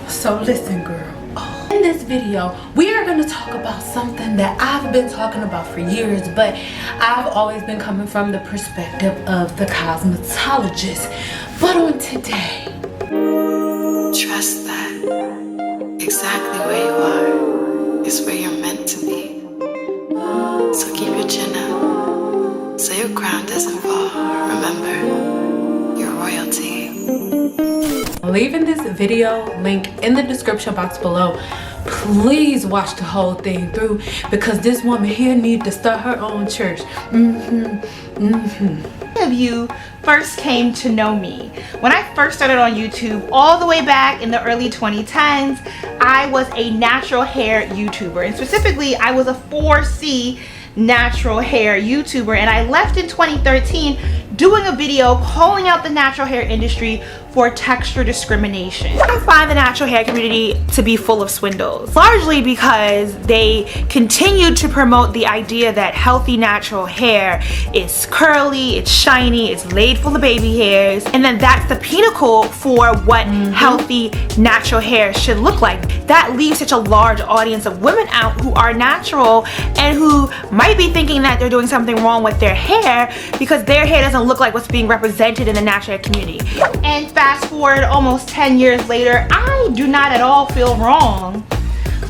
So listen, girl. In this video, we are going to talk about something that I've been talking about for years, but I've always been coming from the perspective of the cosmetologist. But on today, trust that exactly where you are is where you're meant to be. So keep your chin up so your crown doesn't fall. Remember, you're royalty. leaving this video link in the description box below. Please watch the whole thing through because this woman here needs to start her own church. Of you first came to know me. When I first started on YouTube all the way back in the early 2010s, I was a natural hair YouTuber, and specifically I was a 4C natural hair YouTuber, and I left in 2013 doing a video calling out the natural hair industry for texture discrimination. I find the natural hair community to be full of swindles, largely because they continue to promote the idea that healthy natural hair is curly, it's shiny, it's laid full of baby hairs, and then that's the pinnacle for what healthy natural hair should look like. That leaves such a large audience of women out who are natural and who might be thinking that they're doing something wrong with their hair because their hair doesn't look like what's being represented in the natural hair community. And fast forward almost 10 years later, I do not at all feel wrong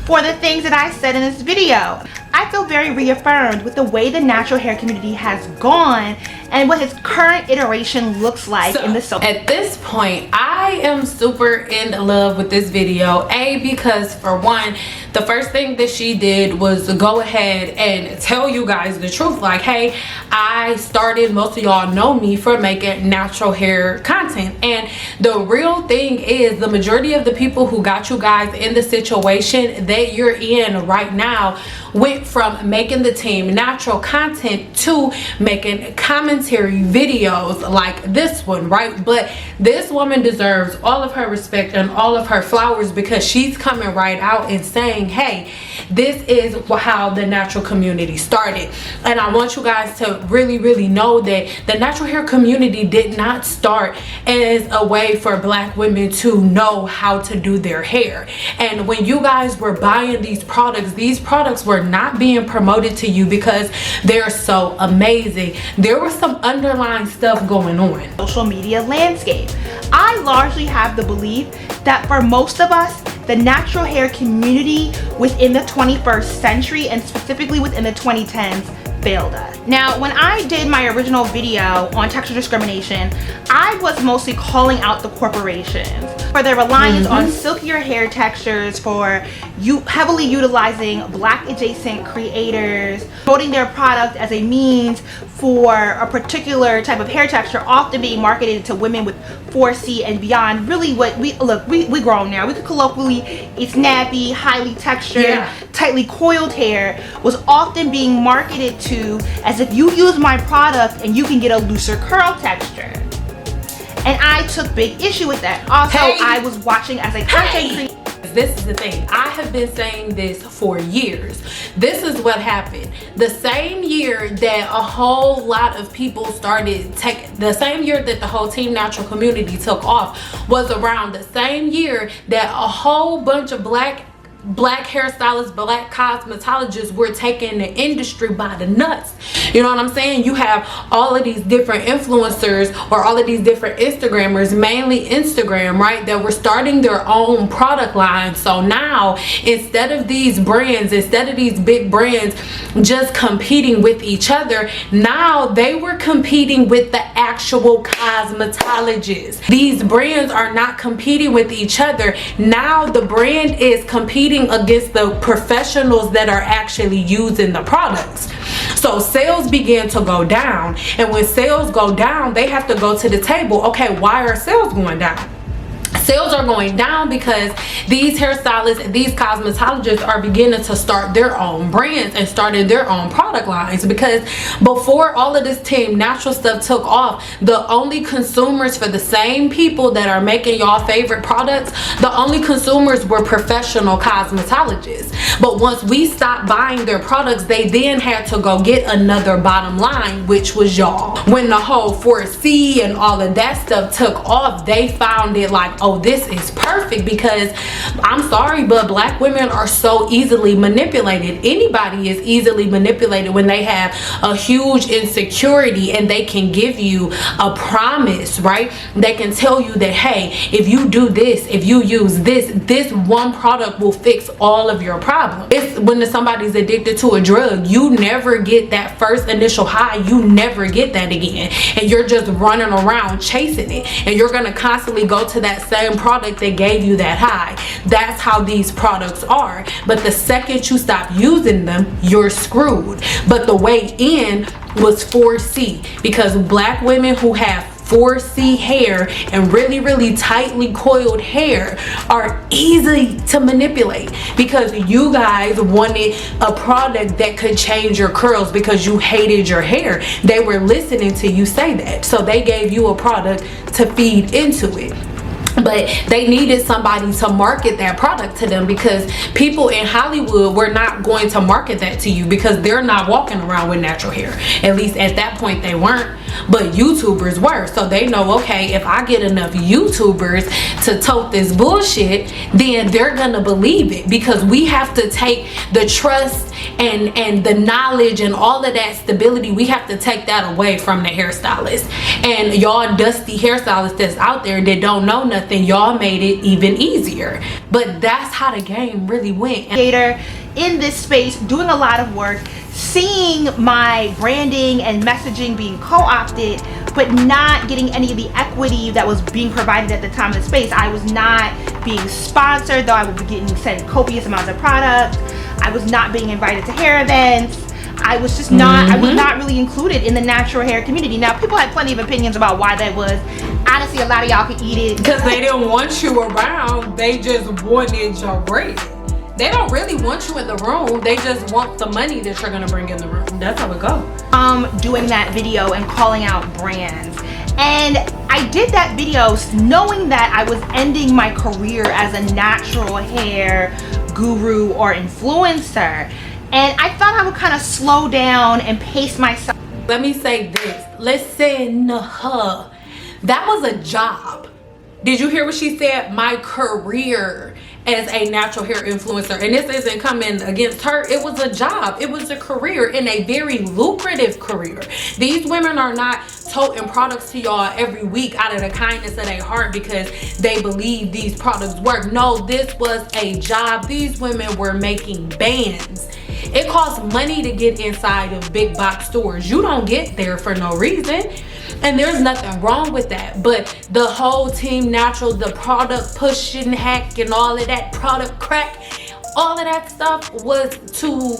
for the things that I said in this video. I feel very reaffirmed with the way the natural hair community has gone and what his current iteration looks like in the social. At this point, I am super in love with this video. Because for one, the first thing that she did was go ahead and tell you guys the truth. Like, hey, I started, most of y'all know me for making natural hair content. And the real thing is the majority of the people who got you guys in the situation that you're in right now went from making the team natural content to making commentary videos like this one, right? But this woman deserves all of her respect and all of her flowers because she's coming right out and saying, hey, this is how the natural community started. And I want you guys to really know that the natural hair community did not start as a way for black women to know how to do their hair. And when you guys were buying these products were not being promoted to you because they're so amazing. There was some underlying stuff going on. Social media landscape. I largely have the belief that for most of us, the natural hair community within the 21st century and specifically within the 2010s failed us. Now, when I did my original video on texture discrimination, I was mostly calling out the corporations for their reliance on silkier hair textures, for heavily utilizing black adjacent creators, promoting their product as a means for a particular type of hair texture, often being marketed to women with 4C and beyond. Really, what we grown now. We could colloquially, it's nappy, highly textured, tightly coiled hair was often being marketed to as if you use my product and you can get a looser curl texture. And I took big issue with that. Also, I was watching as a content creator. This is the thing. I have been saying this for years. This is what happened. The same year that a whole lot of people started the same year that the whole Team Natural community took off was around the same year that a whole bunch of black hairstylists, black cosmetologists were taking the industry by the nuts. You know what I'm saying? You have all of these different influencers or all of these different Instagrammers, mainly Instagram, right, that were starting their own product line. So now, instead of these big brands just competing with each other, now they were competing with the actual cosmetologists. These brands are not competing with each other. Now the brand is competing against the professionals that are actually using the products. So sales began to go down, and when sales go down, they have to go to the table. Okay, why are sales going down? Sales are going down because these hairstylists, these cosmetologists are beginning to start their own brands and starting their own product lines, because before all of this Team Natural stuff took off, the only consumers for the same people that are making y'all favorite products, the only consumers were professional cosmetologists. But once we stopped buying their products, they then had to go get another bottom line, which was y'all. When the whole 4C and all of that stuff took off, they found it like, oh, this is perfect, because I'm sorry, but black women are so easily manipulated. Anybody is easily manipulated when they have a huge insecurity and they can give you a promise, right? They can tell you that, hey, if you do this, if you use this one product will fix all of your problems. It's when somebody's addicted to a drug, you never get that first initial high. You never get that again, and you're just running around chasing it, and you're gonna constantly go to that same product that gave you that high. That's how these products are. But the second you stop using them, you're screwed. But the way in was 4C, because black women who have 4C hair and really tightly coiled hair are easy to manipulate, because you guys wanted a product that could change your curls because you hated your hair. They were listening to you say that, so they gave you a product to feed into it. But they needed somebody to market that product to them, because people in Hollywood were not going to market that to you because they're not walking around with natural hair. At least at that point they weren't, but YouTubers were. So they know, okay, if I get enough YouTubers to tote this bullshit, then they're gonna believe it, because we have to take the trust and the knowledge and all of that stability, we have to take that away from the hairstylist. And y'all dusty hairstylists that's out there that don't know nothing, y'all made it even easier. But that's how the game really went. In this space, doing a lot of work, seeing my branding and messaging being co-opted, but not getting any of the equity that was being provided at the time in the space. I was not being sponsored, though I would be getting sent copious amounts of products. I was not being invited to hair events. I was just not, I was not really included in the natural hair community. Now, people had plenty of opinions about why that was. Honestly, a lot of y'all could eat it. Because they didn't want you around, they just wanted your bread. They don't really want you in the room, they just want the money that you're gonna bring in the room. That's how it goes. Doing that video and calling out brands. And I did that video knowing that I was ending my career as a natural hair guru or influencer. And I thought I would kind of slow down and pace myself. Let me say this. Listen, that was a job. Did you hear what she said? My career as a natural hair influencer. And this isn't coming against her. It was a job. It was a career, and a very lucrative career. These women are not toting products to y'all every week out of the kindness of their heart because they believe these products work. No, this was a job. These women were making bands. It costs money to get inside of big box stores. You don't get there for no reason. And there's nothing wrong with that. But the whole Team Natural, the product pushing hack and all of that product crack, all of that stuff was to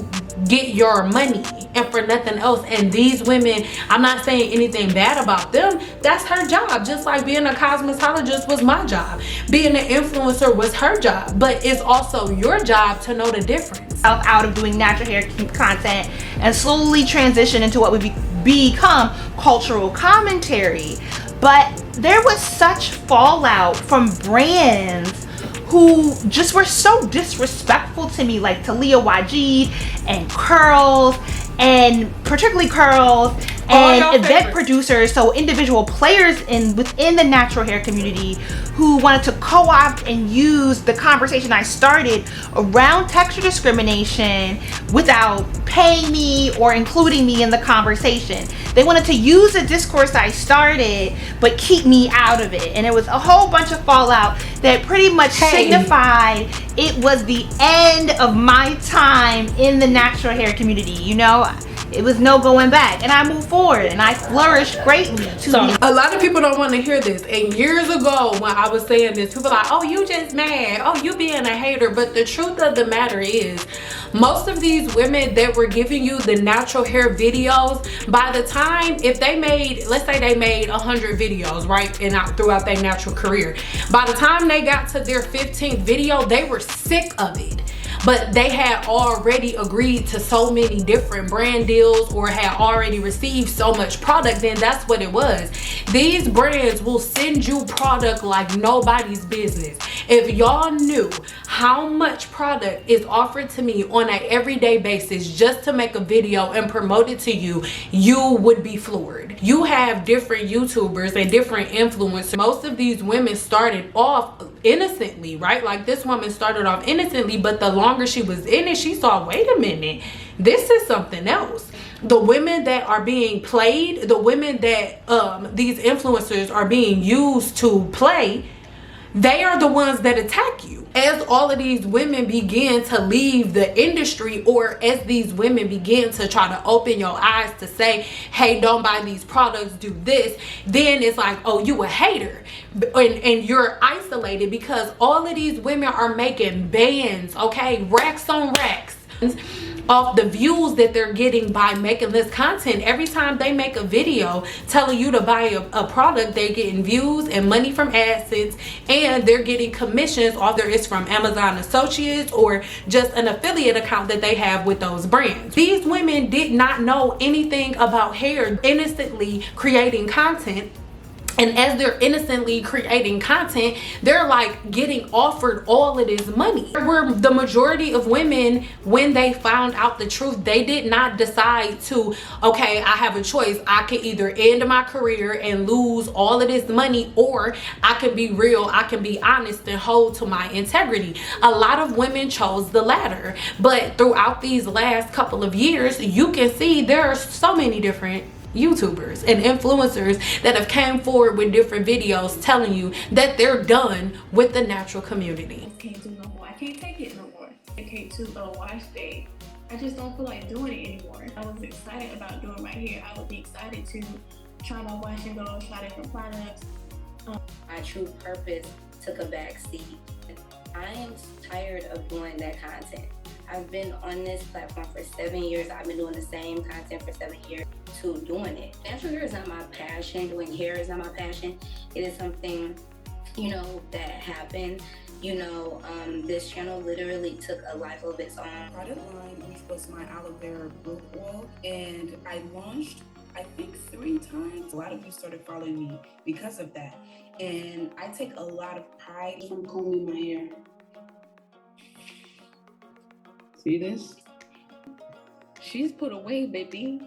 get your money and for nothing else. And these women, I'm not saying anything bad about them. That's her job. Just like being a cosmetologist was my job. Being an influencer was her job. But it's also your job to know the difference. Out of doing natural hair content and slowly transition into what would become cultural commentary. But there was such fallout from brands who just were so disrespectful to me, like Talia Wajid and Curls, and particularly Curls, and event producers, so individual players within the natural hair community who wanted to co-opt and use the conversation I started around texture discrimination without paying me or including me in the conversation. They wanted to use the discourse I started but keep me out of it. And it was a whole bunch of fallout that pretty much signified it was the end of my time in the natural hair community. You know, it was no going back, and I moved forward and I flourished greatly. So a lot of people don't want to hear this. And years ago when I was saying this, people were like, oh, you just mad, oh, you being a hater. But the truth of the matter is, most of these women that were giving you the natural hair videos, by the time, if they made, let's say they made 100 videos, right, and throughout their natural career, by the time they got to their 15th video, they were sick of it. But they had already agreed to so many different brand deals or had already received so much product, then that's what it was. These brands will send you product like nobody's business. If y'all knew how much product is offered to me on an everyday basis just to make a video and promote it to you, you would be floored. You have different YouTubers and different influencers. Most of these women started off innocently, right? Like this woman started off innocently, but the longer she was in it, she saw, wait a minute, this is something else. The women that are being played, the women that these influencers are being used to play, they are the ones that attack you. As all of these women begin to leave the industry, or as these women begin to try to open your eyes to say, hey, don't buy these products, do this, then it's like, oh, you a hater, and you're isolated, because all of these women are making bands, okay, racks on racks off the views that they're getting by making this content. Every time they make a video telling you to buy a product, they're getting views and money from AdSense, and they're getting commissions, whether it's from Amazon Associates or just an affiliate account that they have with those brands. These women did not know anything about hair, innocently creating content. And as they're innocently creating content, they're like getting offered all of this money. Where the majority of women, when they found out the truth, they did not decide to, okay, I have a choice. I can either end my career and lose all of this money, or I can be real, I can be honest and hold to my integrity. A lot of women chose the latter. But throughout these last couple of years, you can see there are so many different YouTubers and influencers that have came forward with different videos telling you that they're done with the natural community. I can't do no more. I can't take it no more. I can't do a wash day. I just don't feel like doing it anymore. I was excited about doing my hair. I would be excited to try my wash and go, try different products. My true purpose took a back seat. I am tired of doing that content. I've been on this platform for 7 years. I've been doing the same content for 7 years to doing it. Natural hair is not my passion. Doing hair is not my passion. It is something, you know, that happened. You know, this channel literally took a life of its own. Product line was my aloe vera root oil, and I launched, I think, 3 times. A lot of you started following me because of that, and I take a lot of pride from combing my hair. See this? She's put away, baby.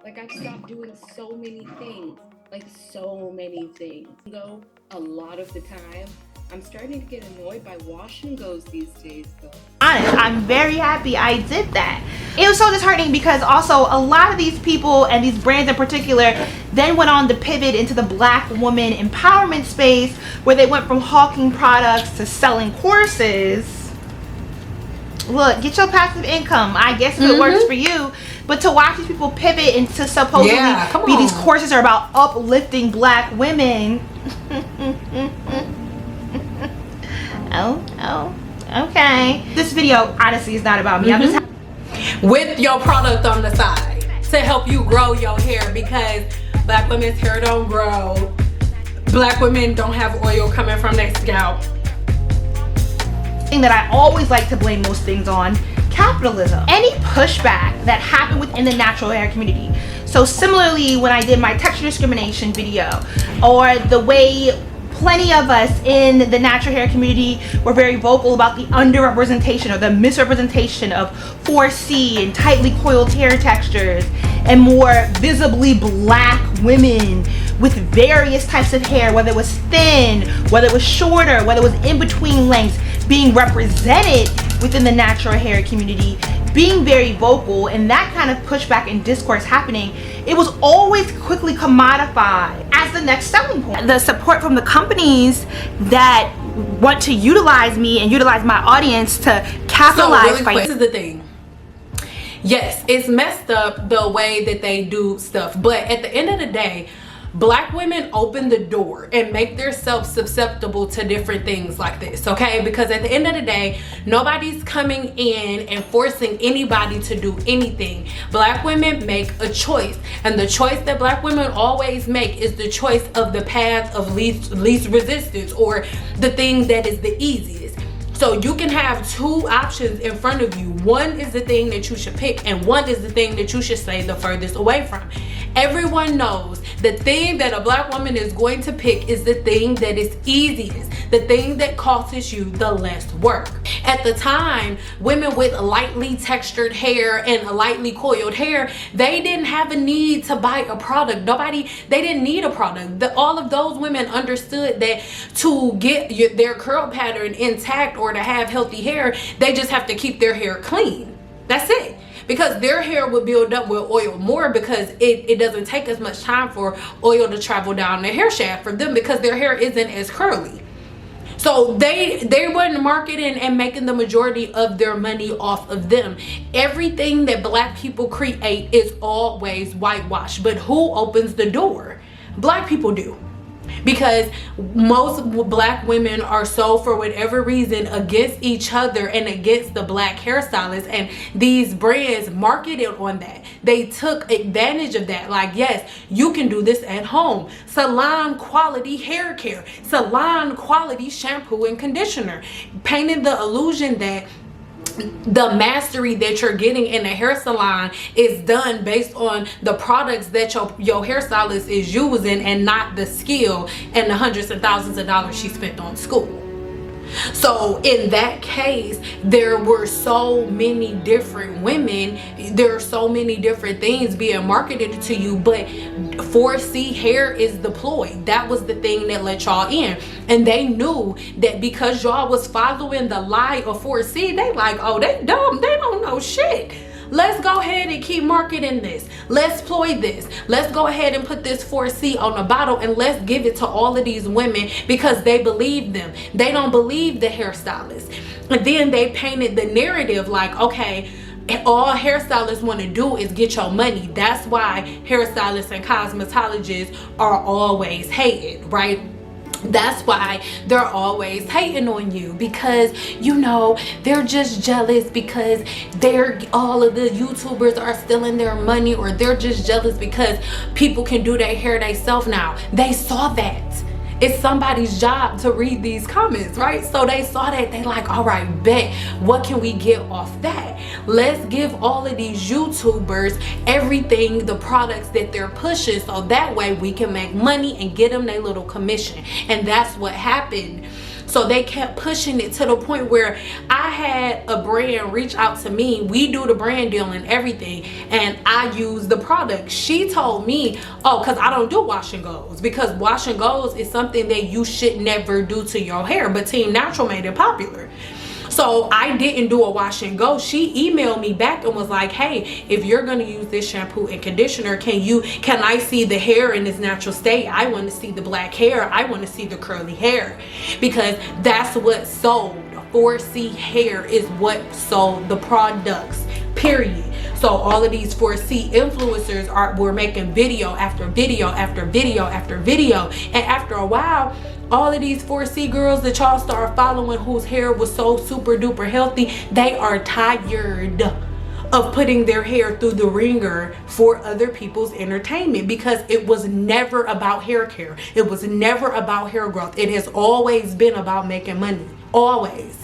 Like, I've stopped doing so many things. Like, so many things. Go a lot of the time. I'm starting to get annoyed by wash and goes these days, though. Honest, I'm very happy I did that. It was so disheartening because also a lot of these people and these brands in particular then went on to pivot into the Black woman empowerment space, where they went from hawking products to selling courses. Look, get your passive income, I guess, if it works for you. But to watch these people pivot into supposedly be these courses are about uplifting Black women. Oh, okay. This video honestly is not about me. I'm just with your product on the side to help you grow your hair, because Black women's hair don't grow. Black women don't have oil coming from their scalp. that I always like to blame most things on: capitalism. Any pushback that happened within the natural hair community. So similarly, when I did my texture discrimination video, or the way plenty of us in the natural hair community were very vocal about the underrepresentation or the misrepresentation of 4C and tightly coiled hair textures, and more visibly Black women with various types of hair, whether it was thin, whether it was shorter, whether it was in between lengths, being represented within the natural hair community, being very vocal, and that kind of pushback and discourse happening, it was always quickly commodified as the next selling point. The support from the companies that want to utilize me and utilize my audience to capitalize. So really quick, this is the thing. Yes, it's messed up the way that they do stuff, but at the end of the day, Black women open the door and make themselves susceptible to different things like this, okay? Because at the end of the day, nobody's coming in and forcing anybody to do anything. Black women make a choice, and the choice that Black women always make is the choice of the path of least resistance, or the thing that is the easiest. So you can have two options in front of you. One is the thing that you should pick, and one is the thing that you should stay the furthest away from. Everyone knows the thing that a Black woman is going to pick is the thing that is easiest, the thing that costs you the less work. At the time, women with lightly textured hair and lightly coiled hair, they didn't have a need to buy a product. They didn't need a product. All of those women understood that to get their curl pattern intact or to have healthy hair, they just have to keep their hair clean. That's it. Because their hair would build up with oil more, because it doesn't take as much time for oil to travel down the hair shaft for them, because their hair isn't as curly. So they weren't marketing and making the majority of their money off of them. Everything that Black people create is always whitewashed. But who opens the door? Black people do. Because most Black women are so, for whatever reason, against each other and against the Black hairstylists, and these brands marketed on that. They took advantage of that. Like, yes, you can do this at home. Salon quality hair care, salon quality shampoo and conditioner, painting the illusion that the mastery that you're getting in a hair salon is done based on the products that your hairstylist is using, and not the skill and the hundreds and thousands of dollars she spent on school. So in that case, there were so many different women, there are so many different things being marketed to you, but 4C hair is the ploy. That was the thing that let y'all in. And they knew that because y'all was following the lie of 4C, they like, oh, they dumb, they don't know shit. Let's go ahead and keep marketing this. Let's ploy this. Let's go ahead and put this 4C on a bottle, and let's give it to all of these women because they believe them. They don't believe the hairstylists. And then they painted the narrative like, okay, all hairstylists want to do is get your money. That's why hairstylists and cosmetologists are always hated, right? That's why they're always hating on you, because you know they're just jealous because all of the YouTubers are stealing their money, or they're just jealous because people can do their hair themselves now. They saw that. It's somebody's job to read these comments, right? So they saw that, they like, all right, bet, what can we get off that? Let's give all of these YouTubers everything, the products that they're pushing, so that way we can make money and get them their little commission. And that's what happened. So they kept pushing it to the point where I had a brand reach out to me. We do the brand deal and everything, and I use the product. She told me, oh, because I don't do wash and goes, because wash and goes is something that you should never do to your hair, but Team Natural made it popular. So I didn't do a wash and go. She emailed me back and was like, hey, if you're gonna use this shampoo and conditioner, can I see the hair in its natural state? I want to see the black hair. I want to see the curly hair, because that's what sold. 4C hair is what sold the products, period. So all of these 4C influencers were making video after video after video after video, and after a while, all of these 4C girls that y'all start following, whose hair was so super duper healthy, they are tired of putting their hair through the ringer for other people's entertainment, because it was never about hair care. It was never about hair growth. It has always been about making money, always.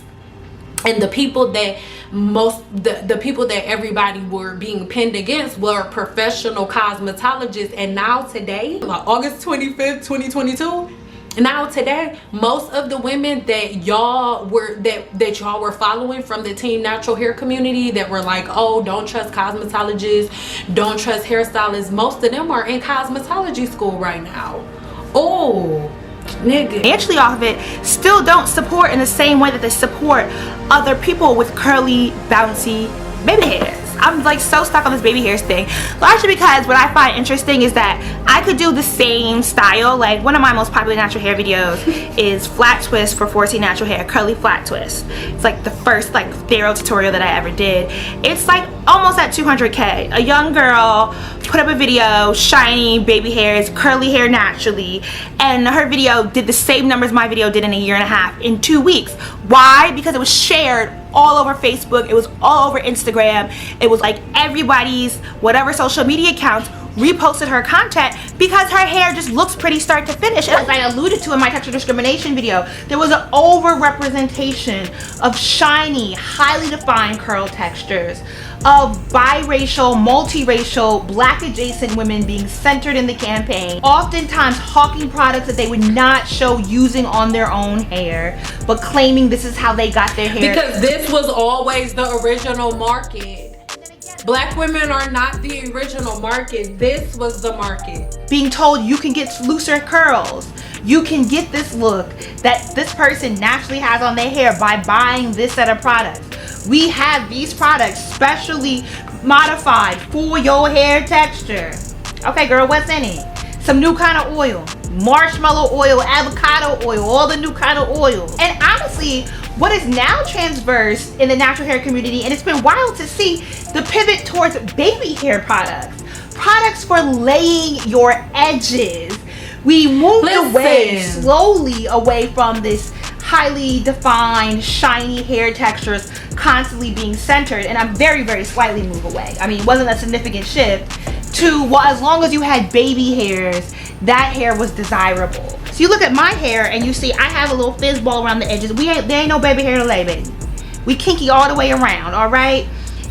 And the people that the people that everybody were being pinned against were professional cosmetologists. And now today, like August 25th, 2022, now today, most of the women that y'all were following from the Team Natural hair community that were like, oh, don't trust cosmetologists, don't trust hairstylists, most of them are in cosmetology school right now. Oh, nigga. Financially off of it, still don't support in the same way that they support other people with curly, bouncy baby hairs. I'm like so stuck on this baby hairs thing, largely because what I find interesting is that I could do the same style. Like one of my most popular natural hair videos is flat twist for 4C natural hair, curly flat twist. It's like the first like thorough tutorial that I ever did. It's like almost at 200K. A young girl put up a video, shiny baby hairs, curly hair naturally, and her video did the same numbers my video did in a year and a half in 2 weeks. Why? Because it was shared all over Facebook, it was all over Instagram, it was like everybody's whatever social media accounts reposted her content because her hair just looks pretty start to finish. As I alluded to in my texture discrimination video, there was an over-representation of shiny, highly defined curl textures, of biracial, multiracial, black adjacent women being centered in the campaign, oftentimes hawking products that they would not show using on their own hair, but claiming this is how they got their hair. Because this was always the original market. Black women are not the original market. This was the market. Being told you can get looser curls, you can get this look that this person naturally has on their hair by buying this set of products. We have these products specially modified for your hair texture. Okay, girl, what's in it? Some new kind of oil, marshmallow oil, avocado oil, all the new kind of oils. And honestly, what is now transversed in the natural hair community, and it's been wild to see the pivot towards baby hair products. Products for laying your edges. We moved away, slowly away from this highly defined, shiny hair textures constantly being centered, and I'm very slightly move away. I mean, it wasn't a significant shift to, well, as long as you had baby hairs, that hair was desirable. So you look at my hair and you see I have a little fizz ball around the edges. There ain't no baby hair to lay, baby. We kinky all the way around, all right?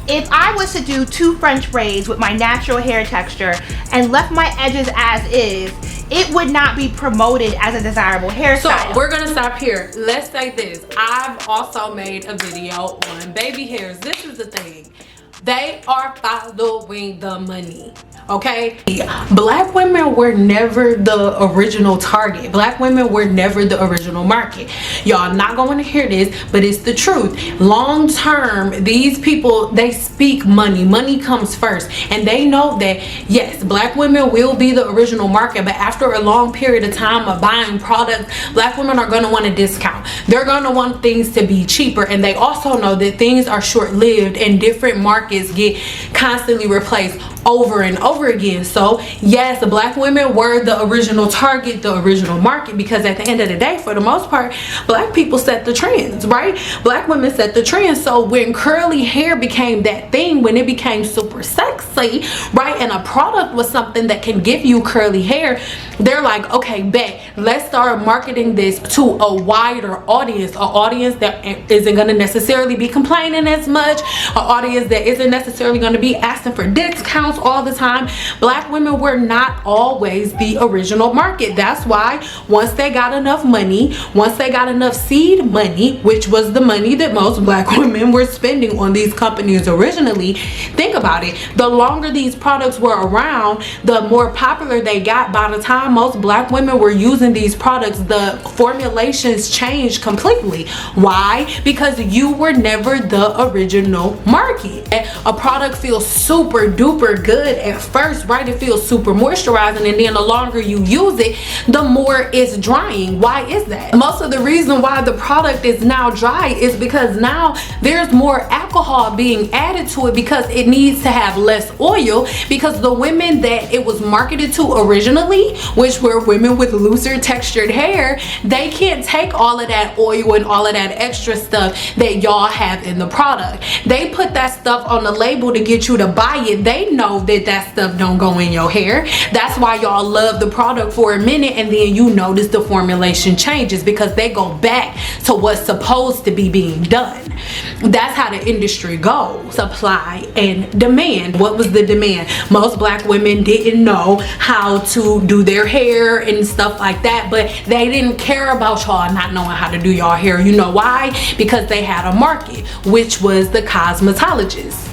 If I was to do 2 French braids with my natural hair texture and left my edges as is, it would not be promoted as a desirable hairstyle. So we're gonna stop here. Let's say this. I've also made a video on baby hairs. This is the thing. They are following the money. Okay, black women were never the original target. Black women were never the original market. Y'all not going to hear this, but it's the truth. Long term, these people, they speak money. Money comes first, and they know that yes, black women will be the original market, but after a long period of time of buying products, black women are going to want a discount. They're going to want things to be cheaper, and they also know that things are short-lived and different markets get constantly replaced over and over again. So yes, the black women were the original target, the original market, because at the end of the day, for the most part, black people set the trends, right? Black women set the trends. So when curly hair became that thing, when it became super sexy, right, and a product was something that can give you curly hair, they're like, okay, bet, let's start marketing this to a wider audience, an audience that isn't going to necessarily be complaining as much, an audience that isn't necessarily going to be asking for discounts all the time. Black women were not always the original market. That's why once they got enough money, once they got enough seed money, which was the money that most black women were spending on these companies originally, think about it, the longer these products were around, the more popular they got. By the time most black women were using these products, the formulations changed completely. Why? Because you were never the original market. A product feels super duper good at first, right? It feels super moisturizing, and then the longer you use it, the more it's drying. Why is that? Most of the reason why the product is now dry is because now there's more alcohol being added to it, because it needs to have less oil, because the women that it was marketed to originally, which were women with looser textured hair, they can't take all of that oil and all of that extra stuff that y'all have in the product. They put that stuff on the label to get you to buy it. They know that that stuff don't go in your hair. That's why y'all love the product for a minute, and then you notice the formulation changes, because they go back to what's supposed to be being done. That's how the industry goes. Supply and demand. What was the demand? Most black women didn't know how to do their hair and stuff like that, but they didn't care about y'all not knowing how to do y'all hair. You know why? Because they had a market, which was the cosmetologists.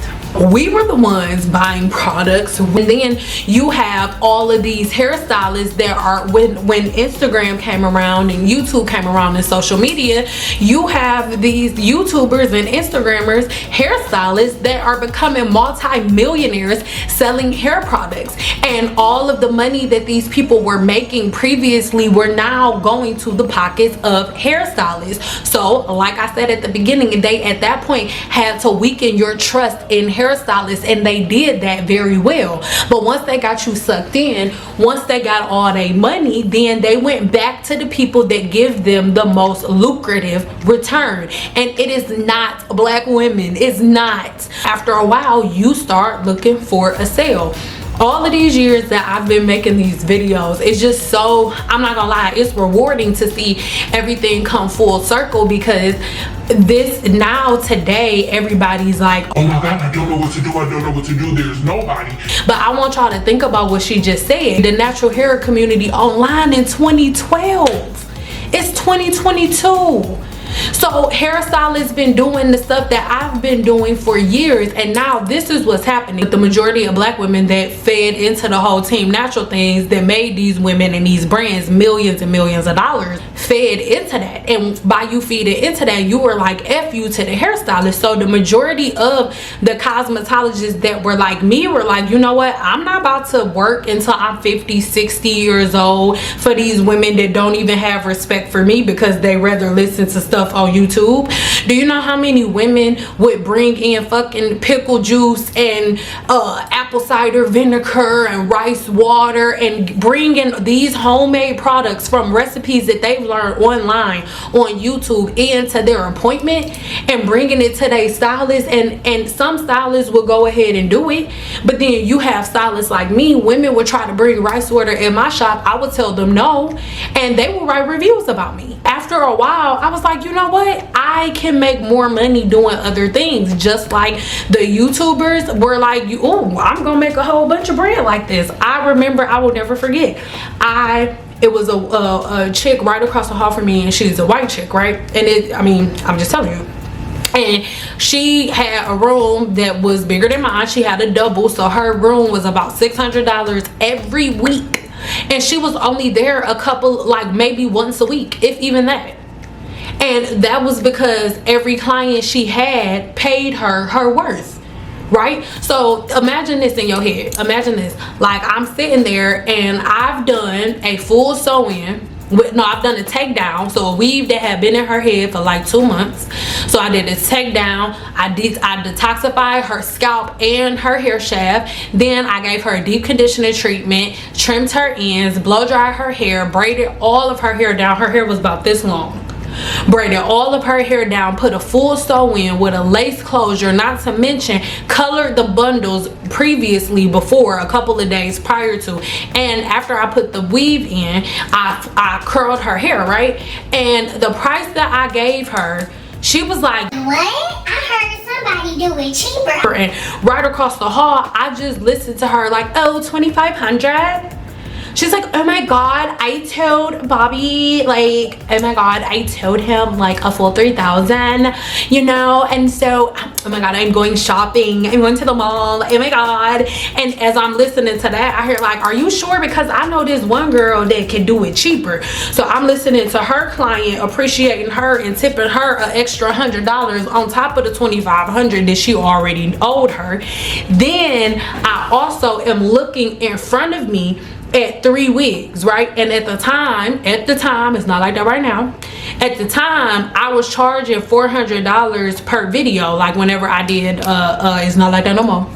We were the ones buying products, and then you have all of these hairstylists that are, when Instagram came around and YouTube came around and social media, you have these YouTubers and Instagrammers, hairstylists that are becoming multi-millionaires selling hair products, and all of the money that these people were making previously were now going to the pockets of hairstylists. So like I said at the beginning, they at that point had to weaken your trust in hairstylists, and they did that very well. But once they got you sucked in, once they got all their money, then they went back to the people that give them the most lucrative return, and it is not black women. It's not. After a while, you start looking for a sale. all of these years that I've been making these videos, it's just so, I'm not gonna lie, it's rewarding to see everything come full circle, because this now today everybody's like, oh my god, I don't know what to do, I don't know what to do, there's nobody. But I want y'all to think about what she just said. The natural hair community online in 2012, it's 2022. So hairstylists been doing the stuff that I've been doing for years, and now this is what's happening. The majority of black women that fed into the whole Team Natural things that made these women and these brands millions and millions of dollars fed into that, and by you feeding into that, you were like F you to the hairstylist. So the majority of the cosmetologists that were like me were like, you know what, I'm not about to work until I'm 50, 60 years old for these women that don't even have respect for me because they rather listen to stuff on YouTube. Do you know how many women would bring in fucking pickle juice and apple cider vinegar and rice water and bring in these homemade products from recipes that they've learned online on YouTube into their appointment and bringing it to their stylist? And some stylists will go ahead and do it, but then you have stylists like me. Women would try to bring rice water in my shop. I would tell them no, and they will write reviews about me. After a while, I was like, you know what, I can make more money doing other things. Just like the YouTubers were like, oh, I'm gonna make a whole bunch of bread like this. I remember, I will never forget, it was a chick right across the hall from me, and she's a white chick, right? And I'm just telling you, and she had a room that was bigger than mine. She had a double, so her room was about $600 every week, and she was only there a couple, like maybe once a week, if even that. And that was because every client she had paid her worth, right? So imagine this in your head. Imagine this, like I'm sitting there and I've done a full sew-in. I've done a takedown, so a weave that had been in her head for like 2 months. So I did a takedown. I detoxified her scalp and her hair shaft. Then I gave her a deep conditioning treatment, trimmed her ends, blow dried her hair, braided all of her hair down. Her hair was about this long. Braided all of her hair down, put a full sew-in with a lace closure, not to mention colored the bundles previously, before a couple of days prior to, and after I put the weave in, I curled her hair, right? And the price that I gave her, she was like, what? I heard somebody do it cheaper. And right across the hall, I just listened to her like, oh, $2,500. She's like, oh my god, I told Bobby, like, oh my god, I told him like a full 3,000, you know? And so, oh my god, I'm going shopping, I'm going to the mall, oh my god. And as I'm listening to that, I hear like, are you sure? Because I know this one girl that can do it cheaper. So I'm listening to her client, appreciating her and tipping her an extra $100 on top of the $2,500 that she already owed her. Then I also am looking in front of me at 3 wigs, right? And at the time, it's not like that right now. At the time, I was charging $400 per video. Like whenever I did, it's not like that no more.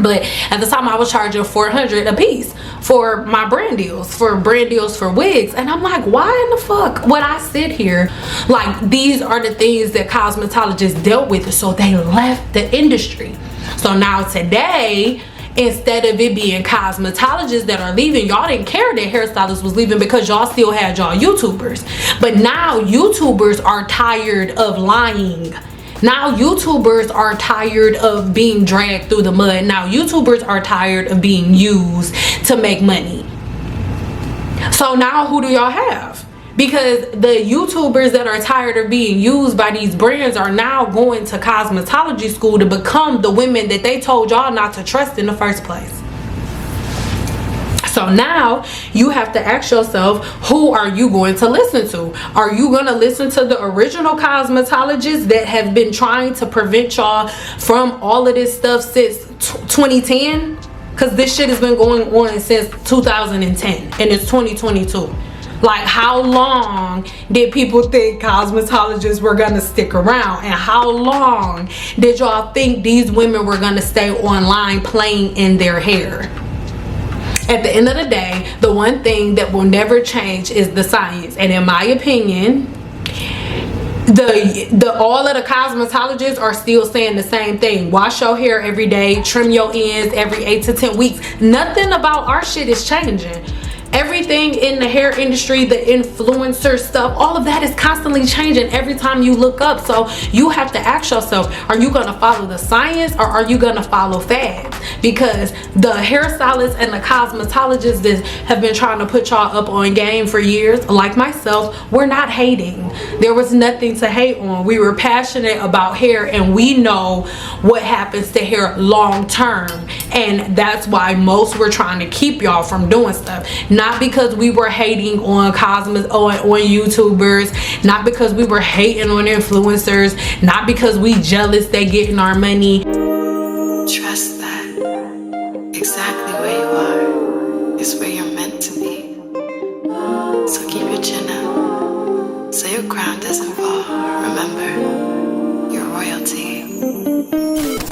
But at the time, I was charging $400 a piece for my brand deals, for wigs. And I'm like, why in the fuck would I sit here? Like, these are the things that cosmetologists dealt with, so they left the industry. So now today, instead of it being cosmetologists that are leaving, y'all didn't care that hairstylists was leaving because y'all still had y'all YouTubers. But now YouTubers are tired of lying. Now YouTubers are tired of being dragged through the mud. Now YouTubers are tired of being used to make money. So now who do y'all have? Because the YouTubers that are tired of being used by these brands are now going to cosmetology school to become the women that they told y'all not to trust in the first place. So now you have to ask yourself, who are you going to listen to? Are you going to listen to the original cosmetologists that have been trying to prevent y'all from all of this stuff since 2010? Because this shit has been going on since 2010 and it's 2022. Like, how long did people think cosmetologists were gonna stick around? And how long did y'all think these women were gonna stay online playing in their hair? At the end of the day, the one thing that will never change is the science. And in my opinion, all of the cosmetologists are still saying the same thing. Wash your hair every day, trim your ends every 8 to 10 weeks. Nothing about our shit is changing. Everything in the hair industry, the influencer stuff, all of that is constantly changing every time you look up. So you have to ask yourself, are you going to follow the science or are you going to follow fads? Because the hairstylists and the cosmetologists that have been trying to put y'all up on game for years, like myself, we're not hating. There was nothing to hate on. We were passionate about hair and we know what happens to hair long term. And that's why most were trying to keep y'all from doing stuff. Not because we were hating on on YouTubers, not because we were hating on influencers, not because we jealous they getting our money. Trust that exactly where you are is where you're meant to be. So keep your chin up so your crown doesn't fall. Remember, you're royalty.